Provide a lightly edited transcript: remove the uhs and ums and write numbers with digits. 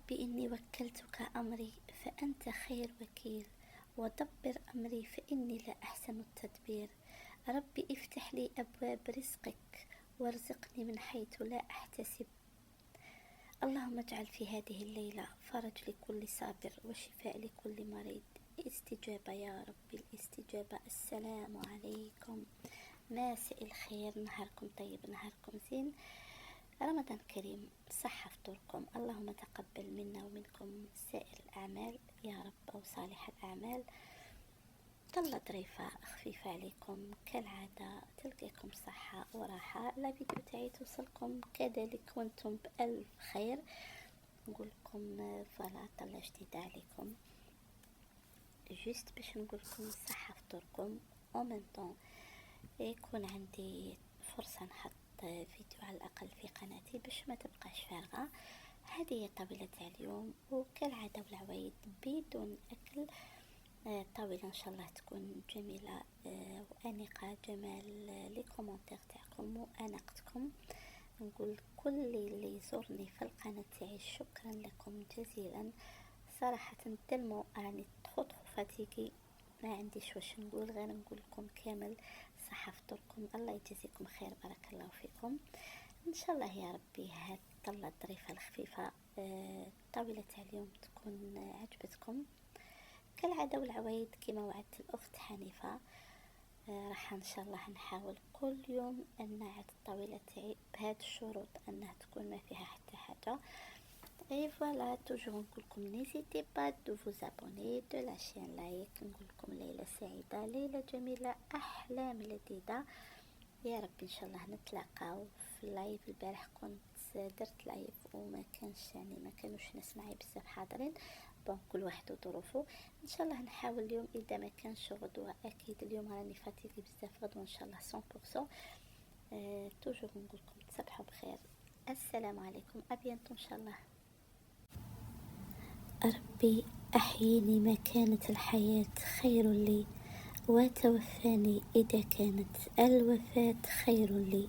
ربي إني وكلتك أمري فأنت خير وكيل، ودبر أمري فإني لا أحسن التدبير. ربي افتح لي أبواب رزقك وارزقني من حيث لا أحتسب. اللهم اجعل في هذه الليلة فرج لكل صابر وشفاء لكل مريض. استجابة يا ربي الاستجابة. السلام عليكم، مساء الخير، نهاركم طيب، نهاركم زين، رمضان كريم، صحة فطوركم. اللهم تقبل منا ومنكم سائر الأعمال يا رب، وصالح الأعمال. طلة ظريفة خفيفة عليكم كالعادة، تلقيكم صحة وراحة. لا فيديو تاعي توصلكم كذلك وانتم بألف خير. نقولكم فوالا طلة جديدة عليكم، جست باش نقولكم صحة فطوركم، ومنطون يكون عندي فرصة نحط فيديو على الأقل في قناتي باش ما تبقاش فارغة. هذه هي الطاولة تاع اليوم، وكالعادة والعوايد بدون أكل. طاولة إن شاء الله تكون جميلة وأنيقة. جمال لي كومنتير تاعكم وأناقتكم. نقول كل اللي يزورني في القناة تاعي شكرا لكم جزيلا. صراحة تلمو راني تخطخ فاتيكي، ما عنديش واش نقول، غير نقول لكم كامل صحة فطوركم. الله يجزيكم خير، بارك الله فيكم. ان شاء الله يا ربي هاد الطلة الظريفة الخفيفة الطاولة تاع اليوم تكون عجبتكم كالعادة والعوايد. كما وعدت الأخت حنيفة راح ان شاء الله نحاول كل يوم ان نعد الطاولة تاعي بهاد الشروط انها تكون ما فيها حتى حاجة. Et voilà, toujours نقولكم n'hésitez pas de vous abonner, de lâcher un like. نقولكم ليلة سعيدة، ليلة جميلة، أحلام لذيذة يا رب. إن شاء الله نتلاقاو في اللايف. البارح كنت درت لايف وما كانش يعني ما كانوش ناس معي بزاف حاضرين، بون كل واحد وظروفه. ان شاء الله نحاول اليوم، اذا ما كانش غدوه اكيد اليوم راني فاتيكي بزاف، غدوه ان شاء الله 100%. توجور نقولكم تصبحوا بخير. السلام عليكم، ابيانتو ان شاء الله. ربي أحييني ما كانت الحياة خير لي، وتوفاني إذا كانت الوفاة خير لي.